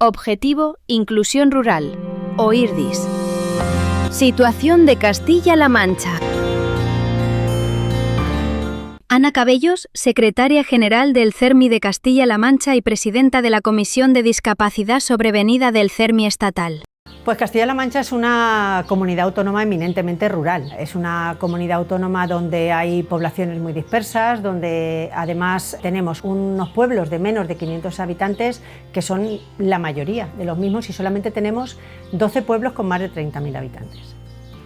Objetivo: Inclusión Rural, o IRDIS. Situación de Castilla-La Mancha. Ana Cabellos, secretaria general del CERMI de Castilla-La Mancha y presidenta de la Comisión de Discapacidad Sobrevenida del CERMI estatal. Pues Castilla-La Mancha es una comunidad autónoma eminentemente rural. Es una comunidad autónoma donde hay poblaciones muy dispersas, donde además tenemos unos pueblos de menos de 500 habitantes que son la mayoría de los mismos, y solamente tenemos 12 pueblos con más de 30.000 habitantes.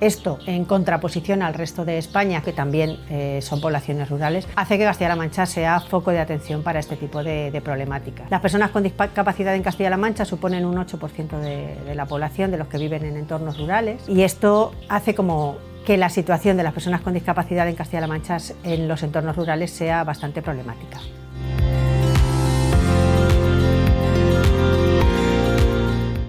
Esto, en contraposición al resto de España, que también son poblaciones rurales, hace que Castilla-La Mancha sea foco de atención para este tipo de problemáticas. Las personas con discapacidad en Castilla-La Mancha suponen un 8% de la población, de los que viven en entornos rurales, y esto hace como que la situación de las personas con discapacidad en Castilla-La Mancha en los entornos rurales sea bastante problemática.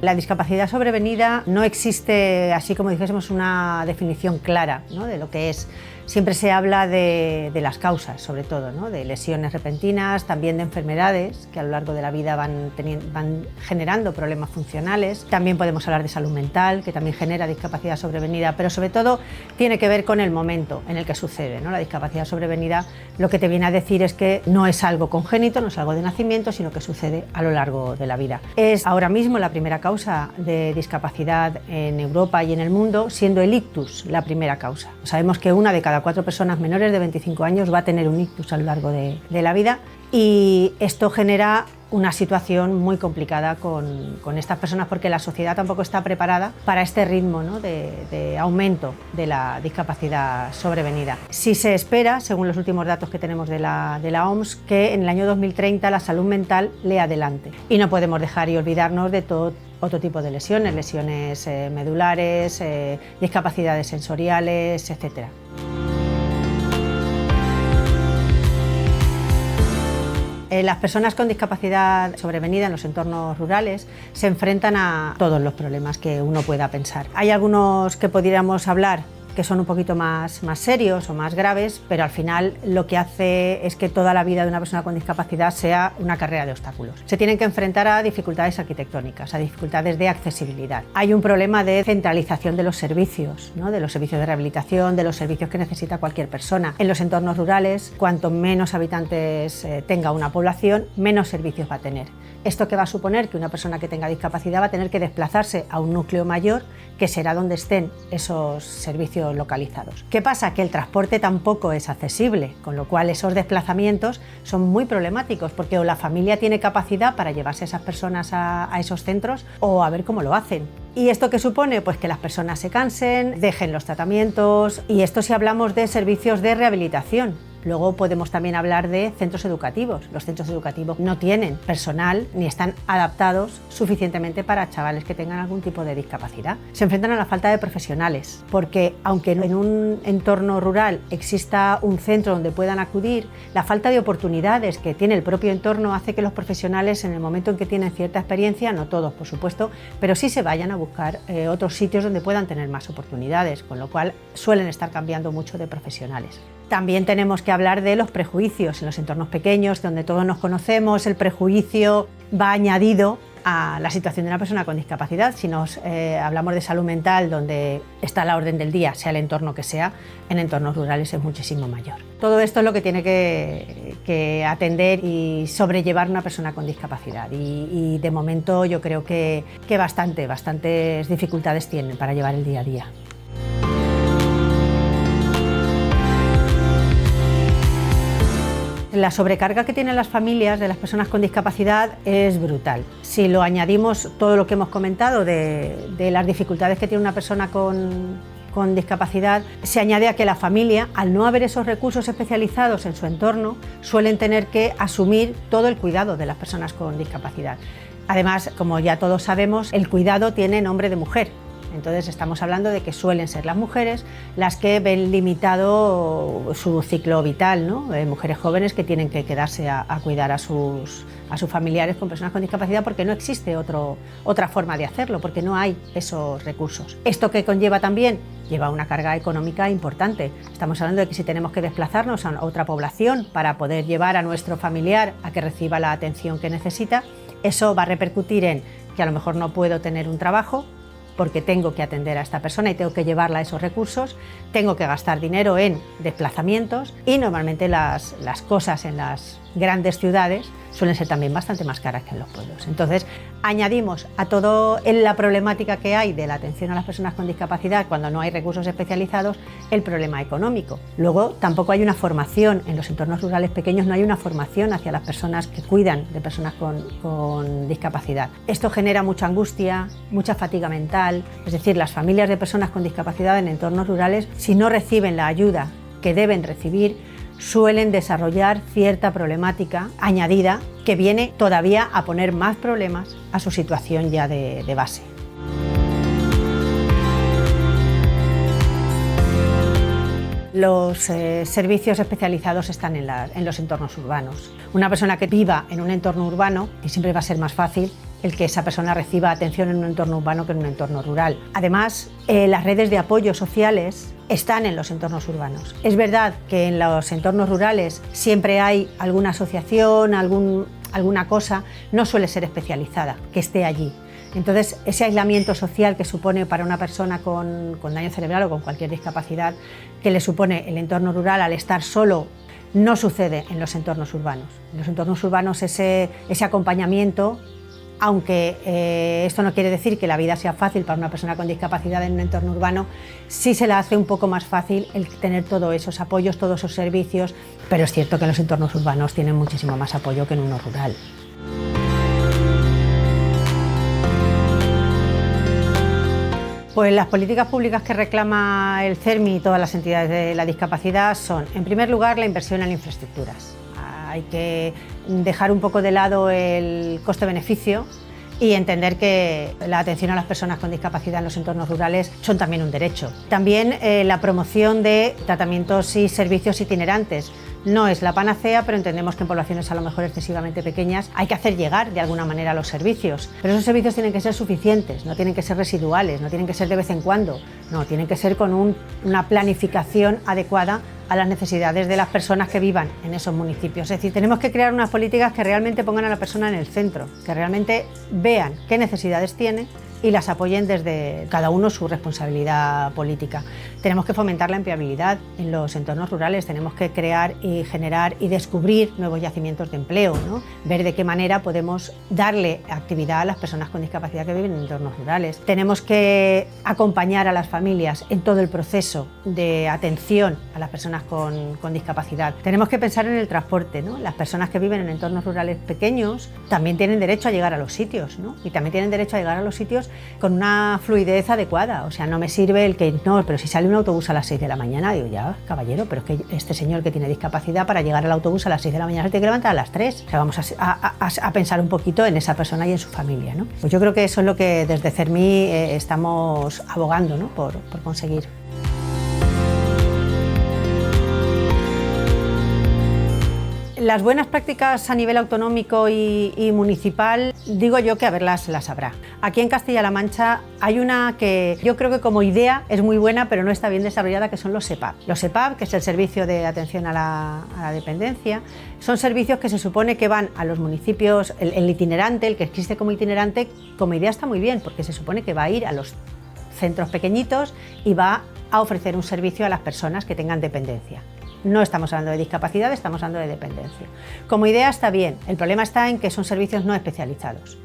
La discapacidad sobrevenida no existe, así como dijésemos, una definición clara, ¿no?, de lo que es. Siempre se habla de las causas, sobre todo, ¿no?, de lesiones repentinas, también de enfermedades que a lo largo de la vida van generando problemas funcionales. También podemos hablar de salud mental, que también genera discapacidad sobrevenida, pero sobre todo tiene que ver con el momento en el que sucede, ¿no? La discapacidad sobrevenida lo que te viene a decir es que no es algo congénito, no es algo de nacimiento, sino que sucede a lo largo de la vida. Es ahora mismo la primera causa de discapacidad en Europa y en el mundo, siendo el ictus la primera causa. Sabemos que una de cada 4 personas menores de 25 años va a tener un ictus a lo largo de la vida, y esto genera una situación muy complicada con estas personas, porque la sociedad tampoco está preparada para este ritmo, ¿no?, de aumento de la discapacidad sobrevenida. Sí se espera, según los últimos datos que tenemos de la OMS, que en el año 2030 la salud mental le adelante, y no podemos dejar y olvidarnos de todo otro tipo de lesiones, medulares, discapacidades sensoriales, etc. Las personas con discapacidad sobrevenida en los entornos rurales se enfrentan a todos los problemas que uno pueda pensar. Hay algunos que podríamos hablar que son un poquito más serios o más graves, pero al final lo que hace es que toda la vida de una persona con discapacidad sea una carrera de obstáculos. Se tienen que enfrentar a dificultades arquitectónicas, a dificultades de accesibilidad. Hay un problema de centralización de los servicios, ¿no?, de los servicios de rehabilitación, de los servicios que necesita cualquier persona. En los entornos rurales, cuanto menos habitantes tenga una población, menos servicios va a tener. ¿Esto qué va a suponer? Que una persona que tenga discapacidad va a tener que desplazarse a un núcleo mayor, que será donde estén esos servicios localizados. ¿Qué pasa? Que el transporte tampoco es accesible, con lo cual esos desplazamientos son muy problemáticos, porque o la familia tiene capacidad para llevarse a esas personas a esos centros, o a ver cómo lo hacen. ¿Y esto qué supone? Pues que las personas se cansen, dejen los tratamientos, y esto si hablamos de servicios de rehabilitación. Luego podemos también hablar de centros educativos. Los centros educativos no tienen personal ni están adaptados suficientemente para chavales que tengan algún tipo de discapacidad. Se enfrentan a la falta de profesionales, porque aunque en un entorno rural exista un centro donde puedan acudir, la falta de oportunidades que tiene el propio entorno hace que los profesionales, en el momento en que tienen cierta experiencia, no todos por supuesto, pero sí se vayan a buscar otros sitios donde puedan tener más oportunidades, con lo cual suelen estar cambiando mucho de profesionales. También tenemos que hablar de los prejuicios. En los entornos pequeños, donde todos nos conocemos, el prejuicio va añadido a la situación de una persona con discapacidad. Si nos hablamos de salud mental, donde está a la orden del día, sea el entorno que sea, en entornos rurales es muchísimo mayor. Todo esto es lo que tiene que atender y sobrellevar una persona con discapacidad, y de momento yo creo que bastantes dificultades tienen para llevar el día a día. La sobrecarga que tienen las familias de las personas con discapacidad es brutal. Si lo añadimos todo lo que hemos comentado de las dificultades que tiene una persona con discapacidad, se añade a que la familia, al no haber esos recursos especializados en su entorno, suelen tener que asumir todo el cuidado de las personas con discapacidad. Además, como ya todos sabemos, el cuidado tiene nombre de mujer. Entonces estamos hablando de que suelen ser las mujeres las que ven limitado su ciclo vital, ¿no? Mujeres jóvenes que tienen que quedarse a cuidar a sus familiares con personas con discapacidad, porque no existe otra forma de hacerlo, porque no hay esos recursos. ¿Esto qué conlleva también? Lleva una carga económica importante. Estamos hablando de que si tenemos que desplazarnos a otra población para poder llevar a nuestro familiar a que reciba la atención que necesita, Eso va a repercutir en que a lo mejor no puedo tener un trabajo porque tengo que atender a esta persona y tengo que llevarla a esos recursos, tengo que gastar dinero en desplazamientos y normalmente las cosas en las grandes ciudades suelen ser también bastante más caras que en los pueblos. Entonces, añadimos a toda la problemática que hay de la atención a las personas con discapacidad cuando no hay recursos especializados, el problema económico. Luego, tampoco hay una formación, en los entornos rurales pequeños no hay una formación hacia las personas que cuidan de personas con discapacidad. Esto genera mucha angustia, mucha fatiga mental, es decir, las familias de personas con discapacidad en entornos rurales, si no reciben la ayuda que deben recibir, suelen desarrollar cierta problemática añadida que viene todavía a poner más problemas a su situación ya de base. Los servicios especializados están en los entornos urbanos. Una persona que viva en un entorno urbano, y siempre va a ser más fácil el que esa persona reciba atención en un entorno urbano que en un entorno rural. Además, las redes de apoyo sociales están en los entornos urbanos. Es verdad que en los entornos rurales siempre hay alguna asociación, alguna cosa, no suele ser especializada, que esté allí. Entonces, ese aislamiento social que supone para una persona con daño cerebral o con cualquier discapacidad que le supone el entorno rural al estar solo, no sucede en los entornos urbanos. En los entornos urbanos ese acompañamiento, aunque esto no quiere decir que la vida sea fácil para una persona con discapacidad en un entorno urbano, sí se le hace un poco más fácil el tener todos esos apoyos, todos esos servicios, pero es cierto que en los entornos urbanos tienen muchísimo más apoyo que en uno rural. Pues las políticas públicas que reclama el CERMI y todas las entidades de la discapacidad son, en primer lugar, la inversión en infraestructuras. Hay que dejar un poco de lado el coste-beneficio y entender que la atención a las personas con discapacidad en los entornos rurales son también un derecho. También la promoción de tratamientos y servicios itinerantes. No es la panacea, pero entendemos que en poblaciones a lo mejor excesivamente pequeñas hay que hacer llegar de alguna manera los servicios. Pero esos servicios tienen que ser suficientes, no tienen que ser residuales, no tienen que ser de vez en cuando, no, tienen que ser con una planificación adecuada a las necesidades de las personas que vivan en esos municipios. Es decir, tenemos que crear unas políticas que realmente pongan a la persona en el centro, que realmente vean qué necesidades tiene y las apoyen desde cada uno su responsabilidad política. Tenemos que fomentar la empleabilidad en los entornos rurales, tenemos que crear y generar y descubrir nuevos yacimientos de empleo, ¿no? Ver de qué manera podemos darle actividad a las personas con discapacidad que viven en entornos rurales. Tenemos que acompañar a las familias en todo el proceso de atención a las personas con discapacidad. Tenemos que pensar en el transporte, ¿no? Las personas que viven en entornos rurales pequeños también tienen derecho a llegar a los sitios, ¿no? Y también tienen derecho a llegar a los sitios con una fluidez adecuada. O sea, no me sirve el que no, pero si sale un autobús a las 6 de la mañana, digo, ya, caballero, pero es que este señor que tiene discapacidad para llegar al autobús a las 6 de la mañana se tiene que levantar a las 3. O sea, vamos a pensar un poquito en esa persona y en su familia, ¿no? Pues yo creo que eso es lo que desde CERMI estamos abogando, ¿no? por conseguir. Las buenas prácticas a nivel autonómico y municipal, digo yo que a verlas las habrá. Aquí en Castilla-La Mancha hay una que yo creo que como idea es muy buena, pero no está bien desarrollada, que son los SEPAV. Los SEPAV, que es el Servicio de Atención a la Dependencia, son servicios que se supone que van a los municipios, el itinerante, el que existe como itinerante, como idea está muy bien, porque se supone que va a ir a los centros pequeñitos y va a ofrecer un servicio a las personas que tengan dependencia. No estamos hablando de discapacidad, estamos hablando de dependencia. Como idea está bien, el problema está en que son servicios no especializados.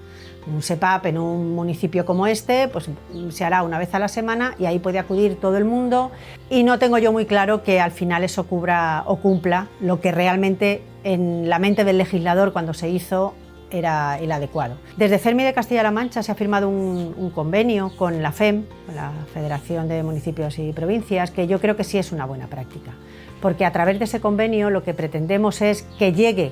Un SEPAV en un municipio como este, pues se hará una vez a la semana y ahí puede acudir todo el mundo y no tengo yo muy claro que al final eso cubra o cumpla lo que realmente en la mente del legislador cuando se hizo era el adecuado. Desde CERMI de Castilla-La Mancha se ha firmado un convenio con la FEM, con la Federación de Municipios y Provincias, que yo creo que sí es una buena práctica, porque a través de ese convenio lo que pretendemos es que llegue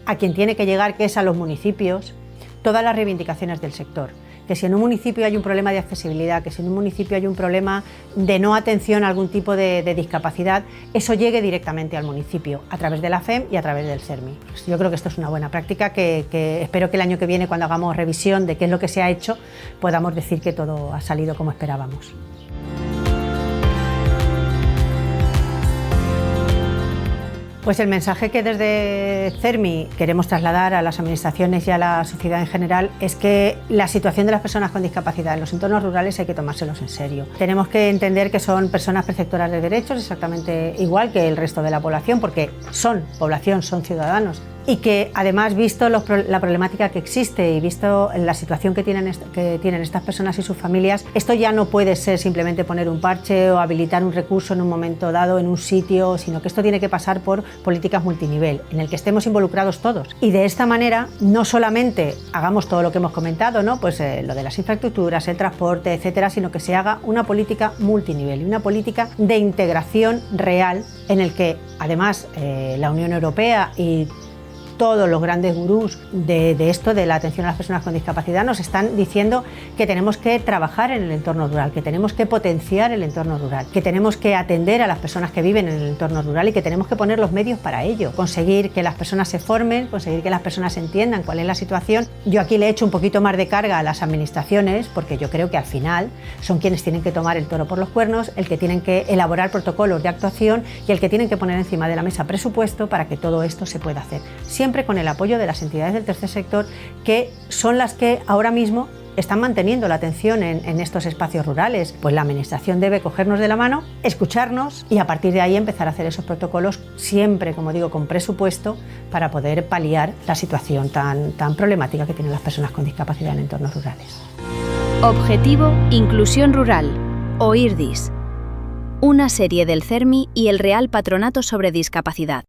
a quien tiene que llegar, que es a los municipios, todas las reivindicaciones del sector. Que si en un municipio hay un problema de accesibilidad, que si en un municipio hay un problema de no atención a algún tipo de discapacidad, eso llegue directamente al municipio, a través de la FEM y a través del CERMI. Pues yo creo que esto es una buena práctica que espero que el año que viene, cuando hagamos revisión de qué es lo que se ha hecho, podamos decir que todo ha salido como esperábamos. Pues el mensaje que desde CERMI queremos trasladar a las administraciones y a la sociedad en general es que la situación de las personas con discapacidad en los entornos rurales hay que tomárselos en serio. Tenemos que entender que son personas perceptoras de derechos exactamente igual que el resto de la población, porque son población, son ciudadanos. Y que además, visto la problemática que existe y visto la situación que tienen estas personas y sus familias, esto ya no puede ser simplemente poner un parche o habilitar un recurso en un momento dado en un sitio, sino que esto tiene que pasar por políticas multinivel, en el que estemos involucrados todos. Y de esta manera, no solamente hagamos todo lo que hemos comentado, ¿no? Pues lo de las infraestructuras, el transporte, etcétera, sino que se haga una política multinivel y una política de integración real en el que, además, la Unión Europea y todos los grandes gurús de esto, de la atención a las personas con discapacidad, nos están diciendo que tenemos que trabajar en el entorno rural, que tenemos que potenciar el entorno rural, que tenemos que atender a las personas que viven en el entorno rural y que tenemos que poner los medios para ello, conseguir que las personas se formen, conseguir que las personas entiendan cuál es la situación. Yo aquí le echo un poquito más de carga a las administraciones, porque yo creo que al final son quienes tienen que tomar el toro por los cuernos, el que tienen que elaborar protocolos de actuación y el que tienen que poner encima de la mesa presupuesto para que todo esto se pueda hacer. Siempre con el apoyo de las entidades del tercer sector, que son las que ahora mismo están manteniendo la atención en estos espacios rurales. Pues la administración debe cogernos de la mano, escucharnos y a partir de ahí empezar a hacer esos protocolos, siempre, como digo, con presupuesto, para poder paliar la situación tan problemática que tienen las personas con discapacidad en entornos rurales. Objetivo Inclusión Rural, o IRDIS. Una serie del CERMI y el Real Patronato sobre Discapacidad.